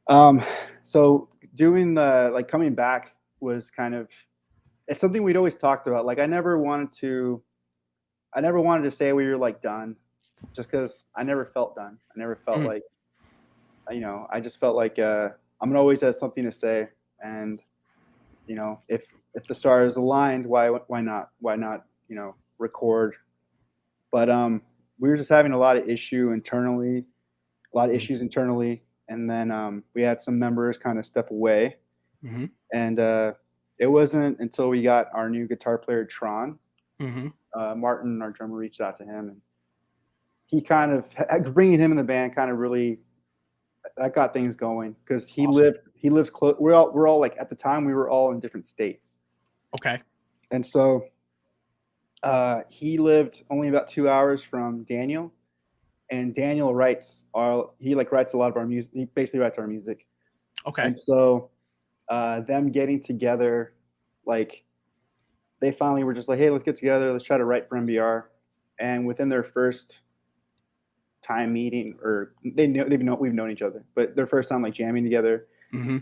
Um, so doing the like coming back was kind of it's something we'd always talked about. Like I never wanted to say we were like done, just because I never felt done. I never felt Mm. like I just felt like I'm gonna always have something to say, and if the stars aligned, why not record? But we were just having a lot of Mm. issues internally, and then we had some members kind of step away, Mm-hmm. and it wasn't until we got our new guitar player Tron, Mm-hmm. Martin, our drummer, reached out to him, and he kind of bringing him in the band kind of really that got things going because Awesome. he lives close. We're all like at the time we were all in different states, Okay. and so he lived only about 2 hours from Daniel, and Daniel writes a lot of our music. He basically writes our music, Okay. and so them getting together, like they finally were just like, hey, let's get together, let's try to write for MBR, and within their first time meeting, or we've known each other, but their first time like jamming together, Mm-hmm.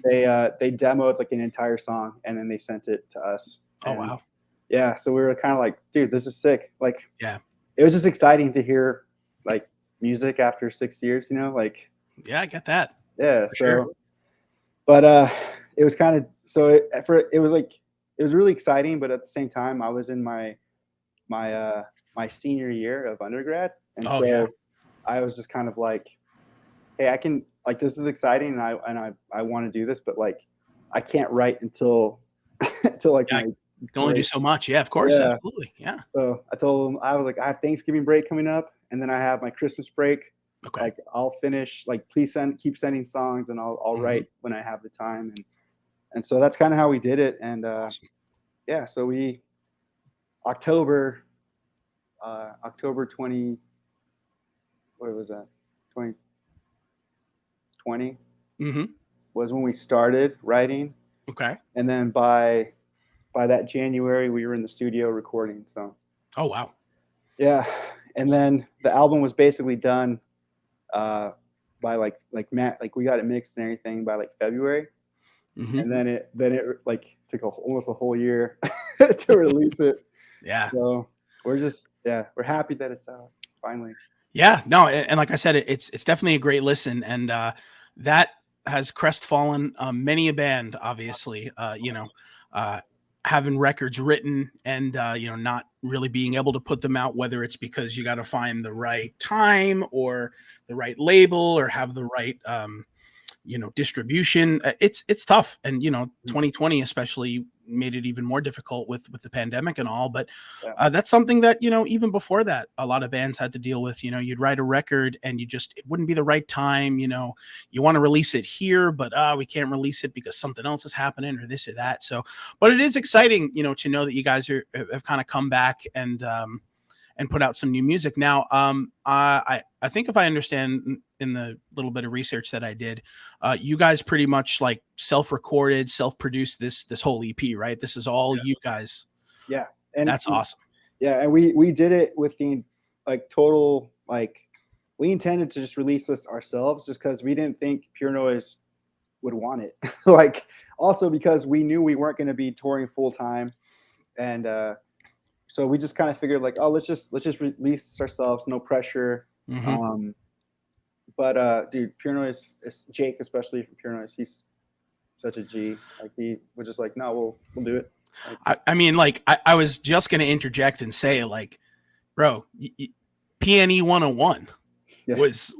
they demoed like an entire song and then they sent it to us, Oh, and wow. yeah, so we were kind of like, dude, this is sick. Like Yeah. it was just exciting to hear like music after 6 years, like Yeah, I get that yeah. for sure. So, but it was kind of so it was like it was really exciting, but at the same time, I was in my my senior year of undergrad, and Oh, yeah. so I was just kind of like, hey, I can like this is exciting, and I want to do this, but like I can't write until until like Yeah. my You can only do break. so much. Yeah, of course. Yeah. Absolutely. Yeah. So I told him I was like, I have Thanksgiving break coming up, and then I have my Christmas break. Okay. Like I'll finish. Like please keep sending songs, and I'll Mm-hmm. write when I have the time, and so that's kind of how we did it. And Awesome. yeah, so we October October 20, what was that, 2020 Mm-hmm. was when we started writing, Okay. and then by that January we were in the studio recording. So Oh, wow. yeah, and then the album was basically done uh, by Matt, like we got it mixed and everything by like February, Mm-hmm. and then it like took almost a whole year to release it. Yeah. So we're happy that it's out finally. Yeah. No, and like I said, it's definitely a great listen, and that has crestfallen many a band. Obviously, uh, having records written and not really being able to put them out, whether it's because you got to find the right time or the right label or have the right distribution. It's tough, and 2020 especially made it even more difficult with the pandemic and all. But Yeah. that's something that even before that a lot of bands had to deal with. You'd write a record and it wouldn't be the right time. You want to release it here, but we can't release it because something else is happening or this or that. So but it is exciting to know that you guys have kind of come back and put out some new music. Now, I think if I understand in the little bit of research that I did, you guys pretty much like self-recorded, self-produced this whole EP, right? This is all you guys. Yeah, and That's awesome. yeah, and we did it with the like total like we intended to just release this ourselves just because we didn't think Pure Noise would want it. Like also because we knew we weren't going to be touring full time, and so we just kind of figured like, oh, let's just release ourselves, no pressure. Mm-hmm. Um, but dude, Pure Noise, Jake especially from Pure Noise, he's such a G. Like he was just like, no, we'll do it. Like, I mean, like I was just going to interject and say, like, bro, PNE 101 yeah, was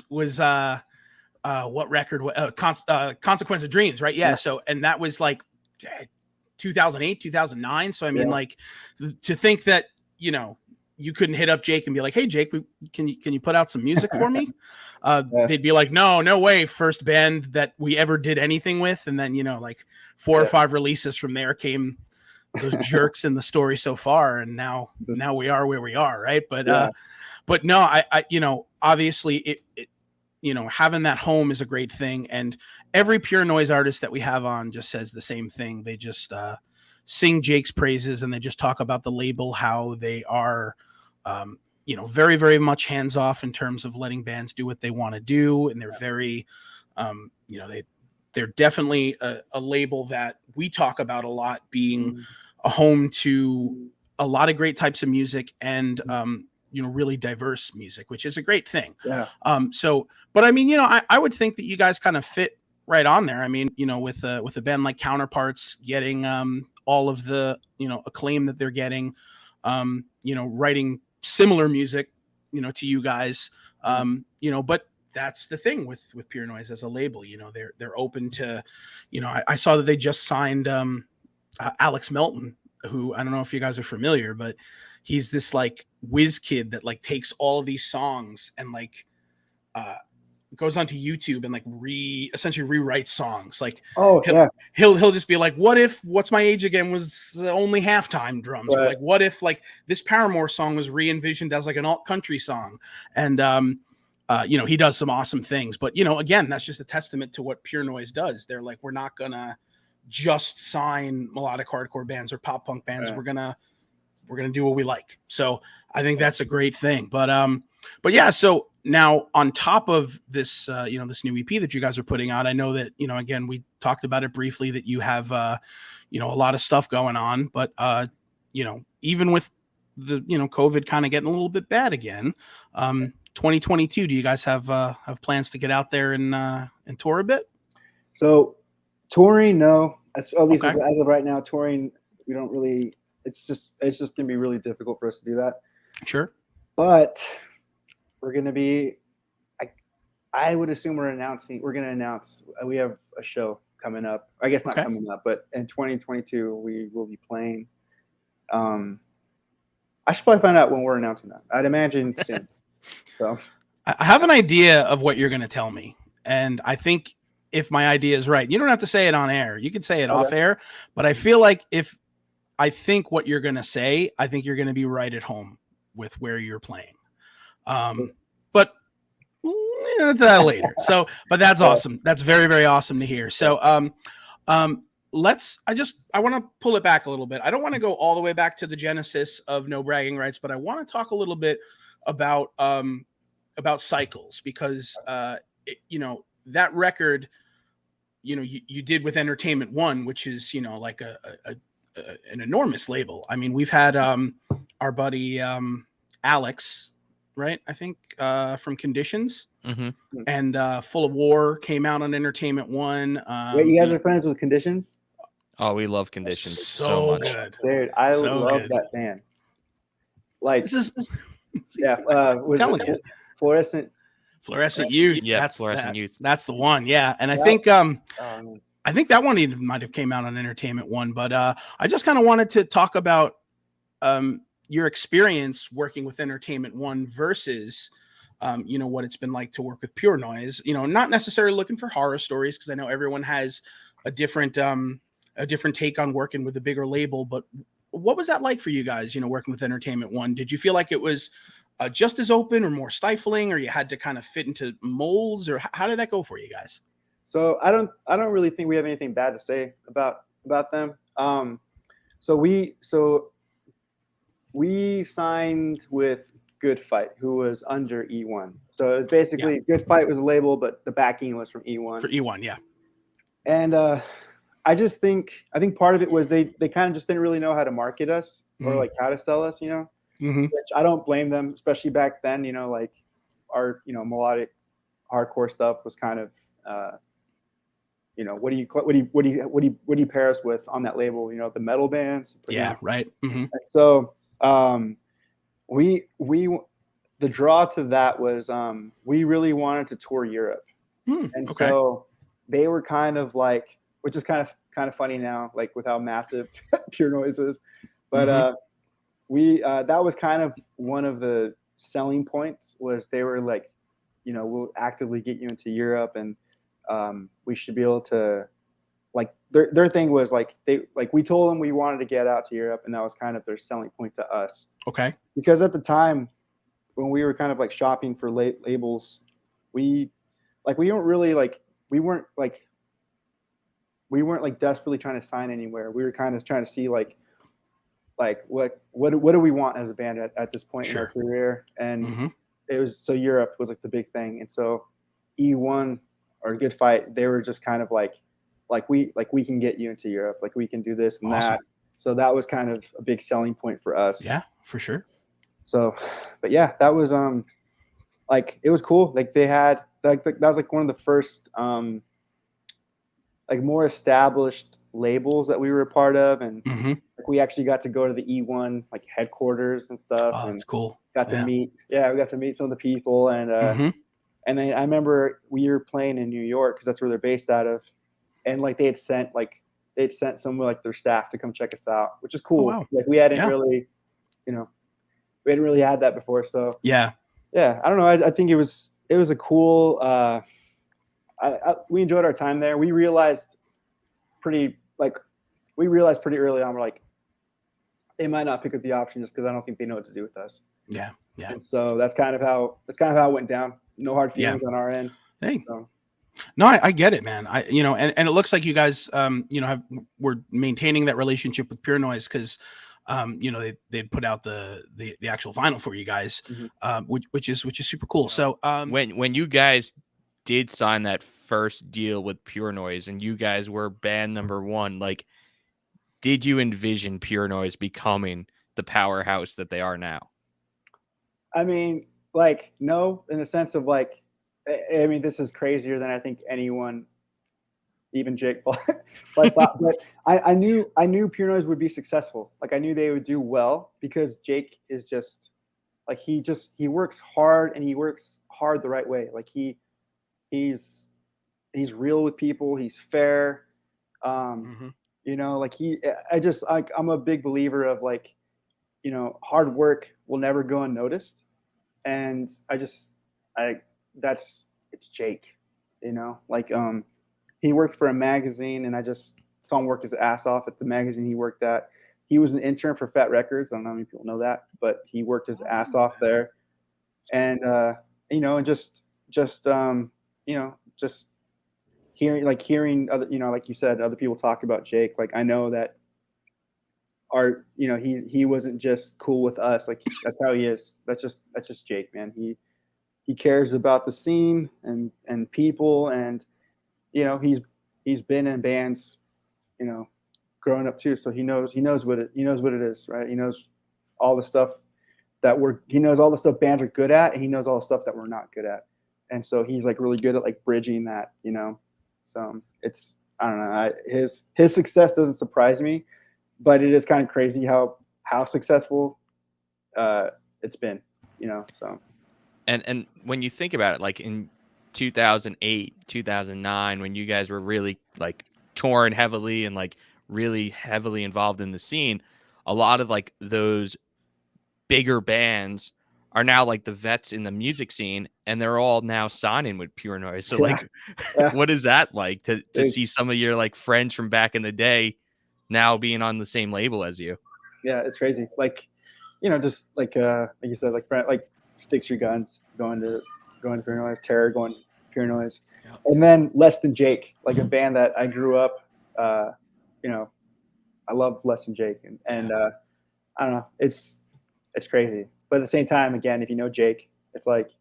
what record? Consequence of Dreams, right? Yeah. yeah, So, and that was like 2008, 2009. So, I mean, yeah, like, to think that you couldn't hit up Jake and be like, "Hey, Jake, can you put out some music for me?" yeah, They'd be like, "No way." First band that we ever did anything with, and then like 4 or yeah. 5 releases from there came those jerks in the story so far, and now Just we are where we are, right? yeah, But no, I obviously it having that home is a great thing, and every Pure Noise artist that we have on just says the same thing. They just sing Jake's praises, and they just talk about the label, how they are very, very much hands off in terms of letting bands do what they want to do. And they're very, they're definitely a label that we talk about a lot, being a home to a lot of great types of music and, really diverse music, which is a great thing. Yeah. But I mean, I would think that you guys kind of fit right on there. I mean, with a band like Counterparts getting all of the acclaim that they're getting, writing similar music, to you guys, but that's the thing with Pure Noise as a label. They're open to, I saw that they just signed Alex Melton, who I don't know if you guys are familiar, but he's this like whiz kid that like takes all of these songs and like goes onto YouTube and like essentially rewrites songs. Like, he'll just be like, what if What's My Age Again was only halftime drums? Right. Or like, what if like this Paramore song was re-envisioned as like an alt country song? And he does some awesome things. But again, that's just a testament to what Pure Noise does. They're like, we're not gonna just sign melodic hardcore bands or pop punk bands. Right. We're gonna do what we like. So I think that's a great thing. But yeah, so now on top of this, this new EP that you guys are putting out, I know that, again, we talked about it briefly that you have, a lot of stuff going on, but, even with the, COVID kind of getting a little bit bad again, 2022, do you guys have plans to get out there and tour a bit? So touring, no, at least as of right now, touring, we don't really, it's just gonna be really difficult for us to do that. Sure. But we're going to be, I would assume we're going to announce, we have a show coming up. I guess not coming up, but in 2022, we will be playing. I should probably find out when we're announcing that. I'd imagine soon. So I have an idea of what you're going to tell me. And I think if my idea is right, you don't have to say it on air. You could say it off air, but I feel like I think what you're going to say, I think you're going to be right at home with where you're playing. But that later. So, but that's awesome. That's very, very awesome to hear. So, I want to pull it back a little bit. I don't want to go all the way back to the genesis of No Bragging Rights, but I want to talk a little bit about Cycles, because, that record, you did with Entertainment One, which is, like an enormous label. I mean, we've had, our buddy, Alex, right? I think from Conditions, and Full of War came out on Entertainment One. Wait, you guys are friends with Conditions? Oh, we love Conditions so much, good. Dude. I love that band. Like, this is telling you, Fluorescent Youth. Yeah, that's Fluorescent Youth. That's the one. Yeah, and I think that one even might have came out on Entertainment One. But I just kind of wanted to talk about your experience working with Entertainment One versus, what it's been like to work with Pure Noise. Not necessarily looking for horror stories, because I know everyone has a different take on working with a bigger label. But what was that like for you guys? Working with Entertainment One, did you feel like it was just as open or more stifling, or you had to kind of fit into molds, or how did that go for you guys? So I don't really think we have anything bad to say about them. So we signed with Good Fight, who was under E1. So it was basically Good Fight was a label, but the backing was from E1. For E1, yeah. And I think part of it was they kind of just didn't really know how to market us or like how to sell us, which I don't blame them, especially back then. Like our melodic hardcore stuff was kind of what do you pair us with on that label? The metal bands. Yeah, right. Mm-hmm. So the draw to that was we really wanted to tour Europe, and so they were kind of like, which is kind of funny now, like with how massive Pure Noise is, but that was kind of one of the selling points, was they were like, we'll actively get you into Europe, and we should be able to, like, their thing was like, we told them we wanted to get out to Europe, and that was kind of their selling point to us. Okay. Because at the time when we were kind of like shopping for labels, we weren't desperately trying to sign anywhere. We were kind of trying to see like like what do we want as a band at this point in our career? And Mm-hmm. it was so Europe was like the big thing, and so E1 or Good Fight, they were just kind of like we can get you into Europe, like we can do this and Awesome. that. So that was kind of a big selling point for us. Yeah, for sure. So, but yeah, that was like it was cool. Like they had like that was like one of the first like more established labels that we were a part of, and Mm-hmm. like we actually got to go to the E1 like headquarters and stuff, Oh, and that's cool. got to meet. Yeah, we got to meet some of the people, and Mm-hmm. and then I remember we were playing in New York because that's where they're based out of, and like they'd sent some like their staff to come check us out, which is cool. Oh, wow. Like we hadn't Yeah. really, you know, we hadn't really had that before. So Yeah. yeah, I don't know. I think it was a cool. We enjoyed our time there. We realized pretty early on, we're like, they might not pick up the option just because I don't think they know what to do with us. Yeah. Yeah. And so that's kind of how it went down. No hard feelings on our end. Hey. So. No, I get it, man. And it looks like you guys, were maintaining that relationship with Pure Noise because, they'd put out the actual vinyl for you guys, which is super cool. So when you guys did sign that first deal with Pure Noise and you guys were band number one, like, did you envision Pure Noise becoming the powerhouse that they are now? I mean, like, no, in the sense of like, I mean, this is crazier than I think anyone, even Jake, but I knew Pure Noise would be successful. Like I knew they would do well because Jake is just like, he works hard, and he works hard the right way. Like he's real with people. He's fair. Like I'm a big believer of like, hard work will never go unnoticed. And it's Jake, like, he worked for a magazine, and I just saw him work his ass off at the magazine he worked at. He was an intern for Fat Records. I don't know how many people know that, but he worked his ass off there. And, and just hearing other, like you said, other people talk about Jake. Like, I know that he wasn't just cool with us. Like, that's how he is. That's just Jake, man. He cares about the scene and people, and he's been in bands, growing up too. So he knows what it is, right? He knows all the stuff he knows all the stuff bands are good at, and he knows all the stuff that we're not good at. And so he's like really good at like bridging that, So it's, I don't know, his success doesn't surprise me, but it is kind of crazy how successful it's been, so. And when you think about it, like in 2008, 2009, when you guys were really like touring heavily and like really heavily involved in the scene, a lot of like those bigger bands are now like the vets in the music scene, and they're all now signing with Pure Noise. So what is that like to see some of your like friends from back in the day now being on the same label as you? Yeah, it's crazy. Like, just like you said, like Sticks Your Guns going to Pure Noise, Terror going to Pure Noise, and then Less Than Jake, like a band that I grew up, I love Less Than Jake, and I don't know, it's crazy. But at the same time, again, if you know Jake, it's like,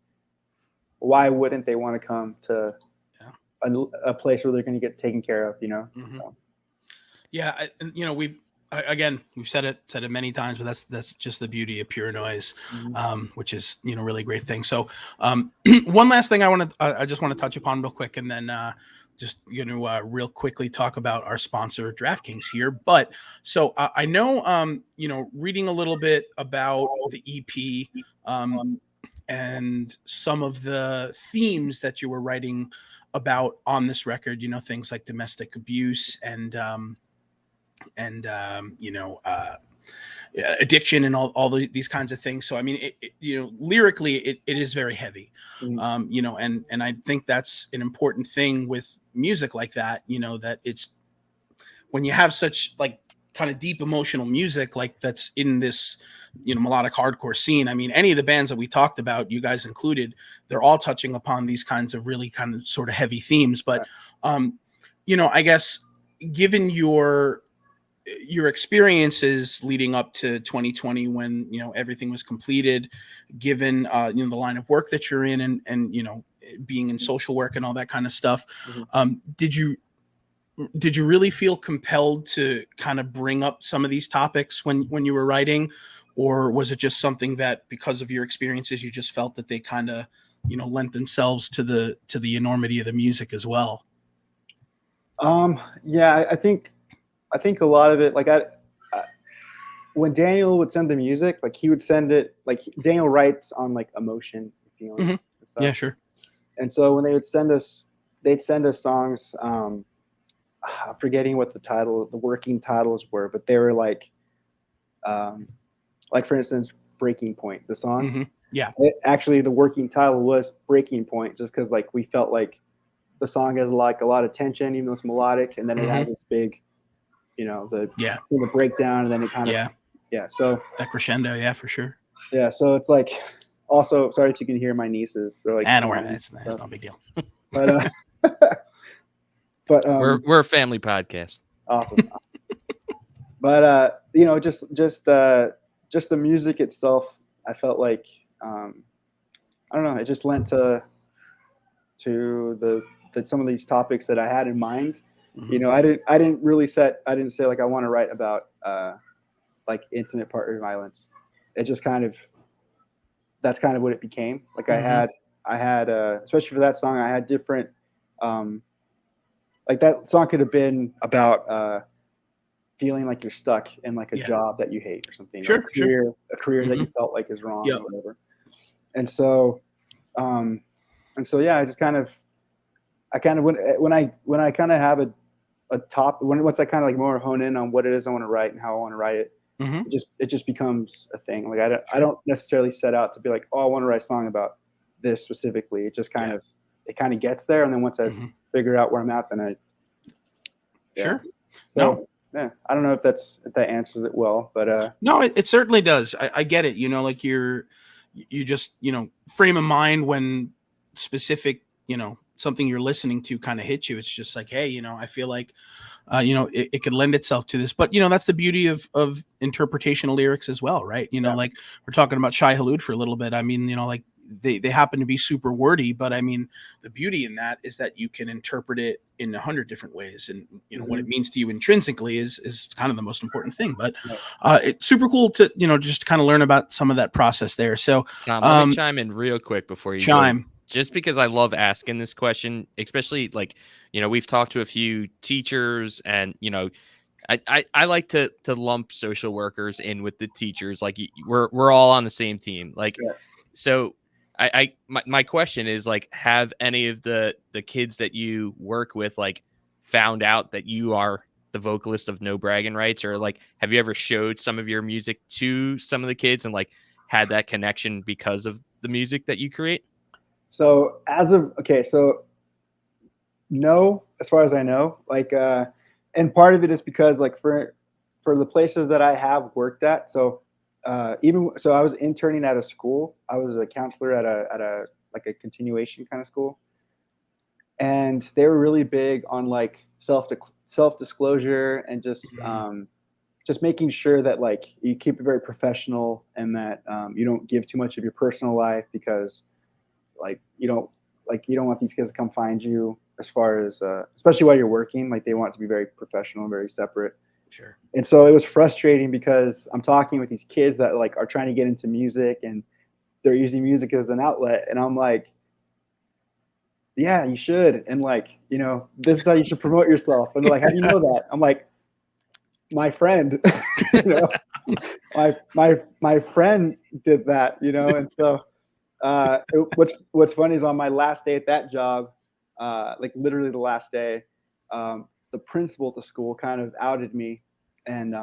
why wouldn't they want to come to a place where they're going to get taken care of, So. Yeah, we've said it many times, but that's just the beauty of Pure Noise, which is really great thing. So one last thing I just want to touch upon real quick, and then just real quickly talk about our sponsor DraftKings here. But so I know reading a little bit about the EP and some of the themes that you were writing about on this record, things like domestic abuse and addiction and all these kinds of things. So I mean, lyrically, it is very heavy, and I think that's an important thing with music like that. That it's when you have such like kind of deep emotional music like that's in this melodic hardcore scene. I mean, any of the bands that we talked about, you guys included, they're all touching upon these kinds of really kind of sort of heavy themes. But I guess given your your experiences leading up to 2020 when, everything was completed, given, the line of work that you're in and, being in social work and all that kind of stuff. Did you really feel compelled to kind of bring up some of these topics when you were writing, or was it just something that because of your experiences, you just felt that they kind of, lent themselves to the enormity of the music as well? Yeah, I think a lot of it, like when Daniel would send the music, like he would send it, like Daniel writes on like emotion, feeling, and stuff. Yeah, sure. And so when they'd send us songs. I'm forgetting what the working titles were, but they were like for instance, Breaking Point, the song. Yeah. Actually, the working title was Breaking Point, just because like we felt like the song has like a lot of tension, even though it's melodic, and then it has this big, the breakdown, and then it kind of so that crescendo, yeah, for sure. Yeah, so it's like, also, sorry if you can hear my nieces. They're like, don't worry, it's no big deal. But we're a family podcast. Awesome. But just the music itself, I felt like I don't know, it just lent to some of these topics that I had in mind. I didn't say like I want to write about like intimate partner violence. It just that's kind of what it became. Like I had especially for that song, I had different like that song could have been about feeling like you're stuck in like a job that you hate or something. Sure, a career that you felt like is wrong or whatever. And so yeah, I kind of when I kind of have a top, once I kind of like more hone in on what it is I want to write and how I want to write it, it just becomes a thing. Like I don't necessarily set out to be like, oh, I want to write a song about this specifically. It just kind of gets there, and then once I figure out where I'm at, then Sure. So, yeah, I don't know if that answers it well, but no, it certainly does. I get it. Like you just frame of mind when specific something you're listening to kind of hits you. It's just like, hey, I feel like it could lend itself to this. But that's the beauty of interpretation of lyrics as well, right? Like we're talking about Shai Hulud for a little bit. I mean, like they happen to be super wordy, but I mean, the beauty in that is that you can interpret it in 100 different ways, and what it means to you intrinsically is kind of the most important thing. But it's super cool to just kind of learn about some of that process there. So Tom, let me chime in real quick before you chime. Just because I love asking this question, especially like we've talked to a few teachers, and I like to lump social workers in with the teachers. Like we're all on the same team. Like so. My question is, like, have any of the kids that you work with like found out that you are the vocalist of No Bragging Rights, or like have you ever showed some of your music to some of the kids and like had that connection because of the music that you create? So no, as far as I know, like and part of it is because like for the places that I have worked at, so I was interning at a school. I was a counselor at a like a continuation kind of school, and they were really big on like self disclosure and just making sure that like you keep it very professional, and that you don't give too much of your personal life, because like you don't want these kids to come find you, as far as especially while you're working. Like they want it to be very professional and very separate. Sure. And so it was frustrating because I'm talking with these kids that like are trying to get into music, and they're using music as an outlet. And I'm like, yeah, you should. And like, this is how you should promote yourself. And they're like, how do you know that? I'm like, my friend, my friend did that, And so what's funny is on my last day at that job, like literally the last day, the principal at the school kind of outed me, and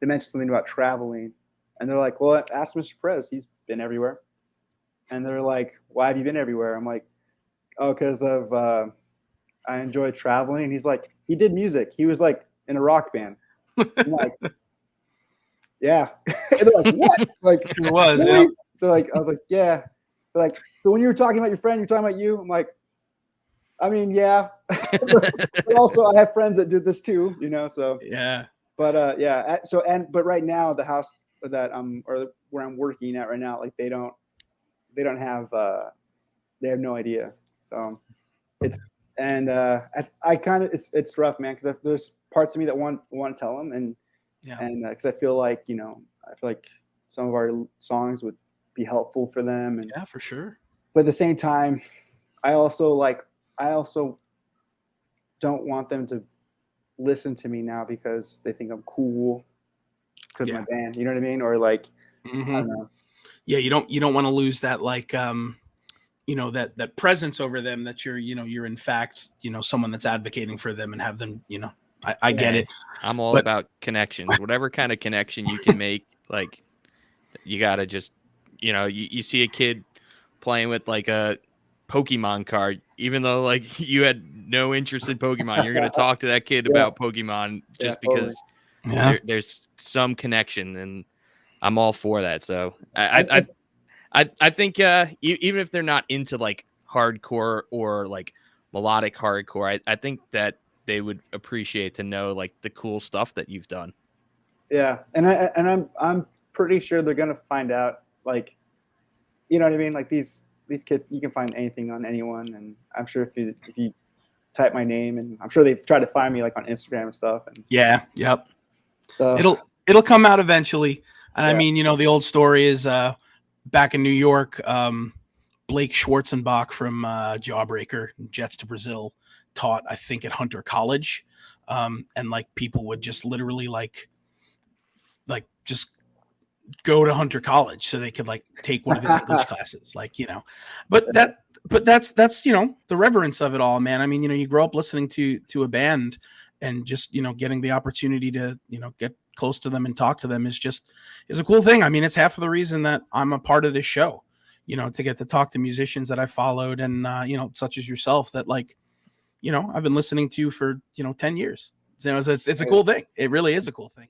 they mentioned something about traveling, and they're like, well, ask Mr. Perez, he's been everywhere. And they're like, why have you been everywhere? I'm like, oh, because of I enjoy traveling. And he's like, he did music, he was like in a rock band. I'm like, yeah. And they're like, what? Like, it was, really? yeah. They're like, I was like, yeah. They're like, so when you were talking about your friend, you're talking about you? I'm like, I mean, yeah. But also I have friends that did this too, so yeah. yeah. But right now the house that or where I'm working at right now, like they don't have they have no idea. So it's I kind of it's rough, man, because there's parts of me that want to tell them, and because I feel like some of our songs would be helpful for them, and yeah, for sure. But at the same time, I also don't want them to listen to me now because they think I'm cool because my band, you know what I mean? Or like, I don't know. Yeah, you don't want to lose that that presence over them, that you're in fact, someone that's advocating for them and have them, I get it. I'm all about connections, whatever kind of connection you can make. Like, you got to just, you see a kid playing with like a Pokemon card, even though like you had no interest in Pokemon, you're going to talk to that kid about Pokemon just because there's some connection, and I'm all for that. So I think even if they're not into like hardcore or like melodic hardcore, I think that they would appreciate to know like the cool stuff that you've done. Yeah, and I'm pretty sure they're gonna find out. Like, you know what I mean? Like these kids, you can find anything on anyone, and I'm sure if you type my name, and I'm sure they've tried to find me like on Instagram and stuff. And yep. So it'll come out eventually. And I mean, the old story is back in New York, Blake Schwarzenbach from Jawbreaker, Jets to Brazil, taught, I think, at Hunter College. And like people would just literally like just go to Hunter College so they could like take one of his English classes, but that's the reverence of it all, man. I mean, you grow up listening to a band, and just, getting the opportunity to, get close to them and talk to them is a cool thing. I mean, it's half of the reason that I'm a part of this show, to get to talk to musicians that I followed, and, such as yourself, that I've been listening to for, 10 years. So it's a cool thing. It really is a cool thing.